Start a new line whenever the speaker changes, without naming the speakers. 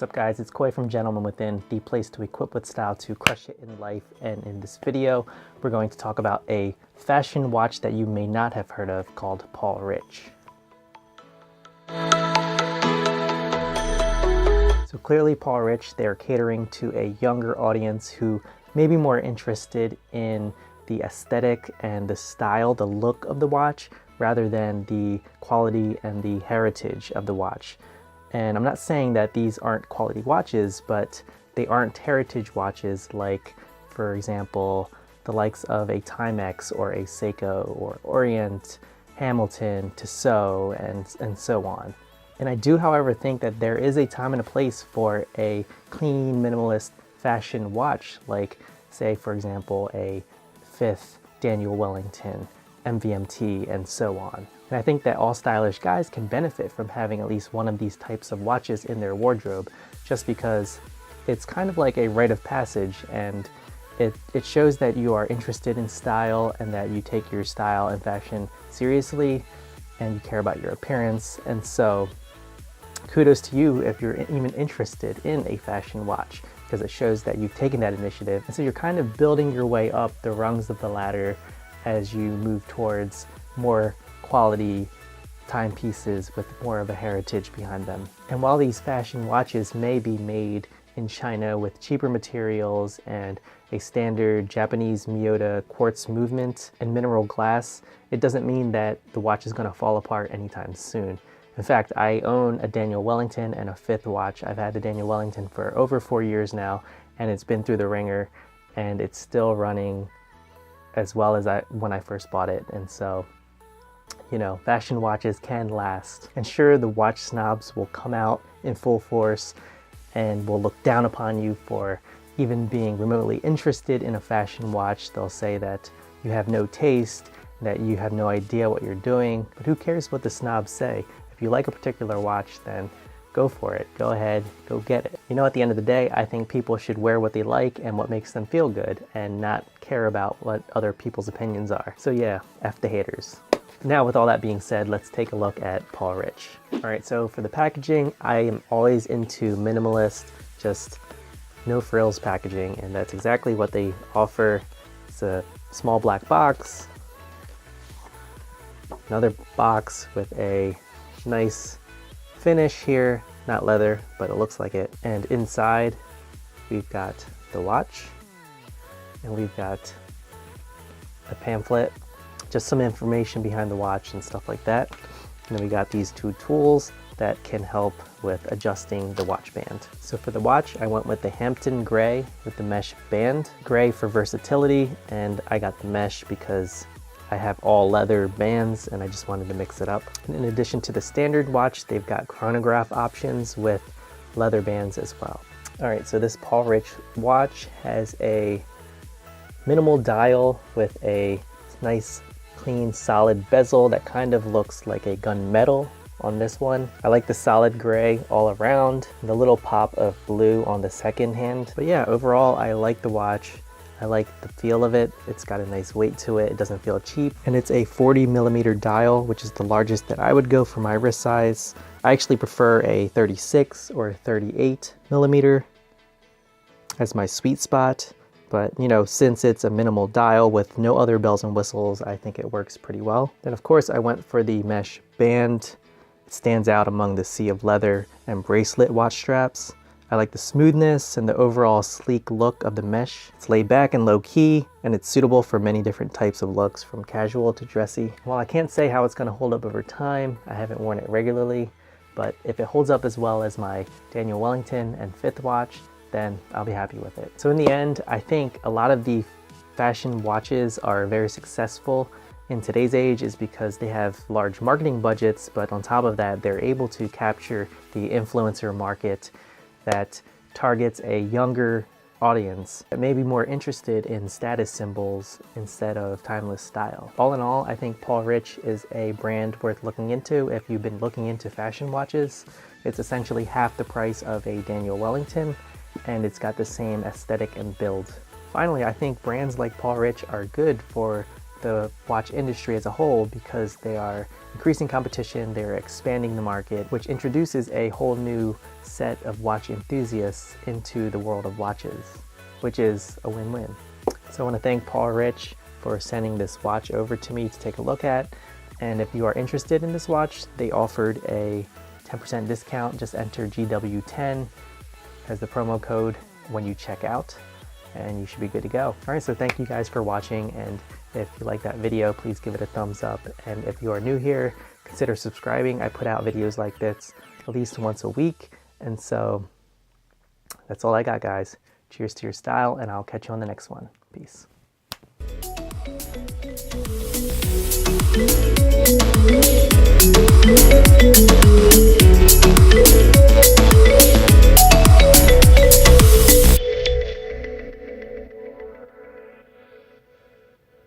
What's up guys, it's Koi from Gentleman Within, the place to equip with style to crush it in life. And in this video, we're going to talk about a fashion watch that you may not have heard of called Paul Rich. So clearly Paul Rich, they're catering to a younger audience who may be more interested in the aesthetic and the style, the look of the watch, rather than the quality and the heritage of the watch. And I'm not saying that these aren't quality watches, but they aren't heritage watches like, for example, the likes of a Timex or a Seiko or Orient, Hamilton, Tissot, and so on. And I do, however, think that there is a time and a place for a clean, minimalist fashion watch, like, say, for example, a 5th Daniel Wellington, MVMT, and so on. And I think that all stylish guys can benefit from having at least one of these types of watches in their wardrobe, just because it's kind of like a rite of passage, and it shows that you are interested in style and that you take your style and fashion seriously and you care about your appearance. And so kudos to you if you're even interested in a fashion watch, because it shows that you've taken that initiative. And so you're kind of building your way up the rungs of the ladder as you move towards more quality timepieces with more of a heritage behind them. And while these fashion watches may be made in China with cheaper materials and a standard Japanese Miyota quartz movement and mineral glass, it doesn't mean that the watch is going to fall apart anytime soon. In fact, I own a Daniel Wellington and a 5th watch. I've had the Daniel Wellington for over 4 years now, and it's been through the ringer, and it's still running as well as when I first bought it. And so, you know, fashion watches can last. And sure, the watch snobs will come out in full force and will look down upon you for even being remotely interested in a fashion watch. They'll say that you have no taste, that you have no idea what you're doing, but who cares what the snobs say? If you like a particular watch, then go for it. Go ahead, go get it. You know, at the end of the day, I think people should wear what they like and what makes them feel good and not care about what other people's opinions are. So yeah, F the haters. Now, with all that being said, let's take a look at Paul Rich. All right, so for the packaging, I am always into minimalist, just no frills packaging, and that's exactly what they offer. It's a small black box, another box with a nice finish here, not leather, but it looks like it. And inside, we've got the watch, and we've got a pamphlet, just some information behind the watch and stuff like that. And then we got these 2 tools that can help with adjusting the watch band. So for the watch, I went with the Hampton Grey with the mesh band. Gray for versatility, and I got the mesh because I have all leather bands and I just wanted to mix it up. And in addition to the standard watch, they've got chronograph options with leather bands as well. All right, so this Paul Rich watch has a minimal dial with a nice, clean, solid bezel that kind of looks like a gunmetal on this one. I like the solid gray all around, the little pop of blue on the second hand. But yeah, overall, I like the watch. I like the feel of it. It's got a nice weight to it. It doesn't feel cheap. And it's a 40mm dial, which is the largest that I would go for my wrist size. I actually prefer a 36 or 38mm as my sweet spot. But, you know, since it's a minimal dial with no other bells and whistles, I think it works pretty well. Then, of course, I went for the mesh band. It stands out among the sea of leather and bracelet watch straps. I like the smoothness and the overall sleek look of the mesh. It's laid back and low-key, and it's suitable for many different types of looks, from casual to dressy. While I can't say how it's going to hold up over time, I haven't worn it regularly, but if it holds up as well as my Daniel Wellington and 5th watch, then I'll be happy with it. So in the end, I think a lot of the fashion watches are very successful in today's age is because they have large marketing budgets, but on top of that, they're able to capture the influencer market that targets a younger audience that may be more interested in status symbols instead of timeless style. All in all, I think Paul Rich is a brand worth looking into if you've been looking into fashion watches. It's essentially half the price of a Daniel Wellington, and it's got the same aesthetic and build. Finally, I think brands like Paul Rich are good for the watch industry as a whole, because they are increasing competition, they're expanding the market, which introduces a whole new set of watch enthusiasts into the world of watches, which is a win-win. So I want to thank Paul Rich for sending this watch over to me to take a look at. And if you are interested in this watch, they offered a 10% discount. Just enter GW10 as the promo code when you check out, and you should be good to go. All right, so thank you guys for watching, and if you like that video, please give it a thumbs up. And if you are new here, consider subscribing. I put out videos like this at least once a week. And so that's all I got, guys. Cheers to your style, and I'll catch you on the next one. Peace.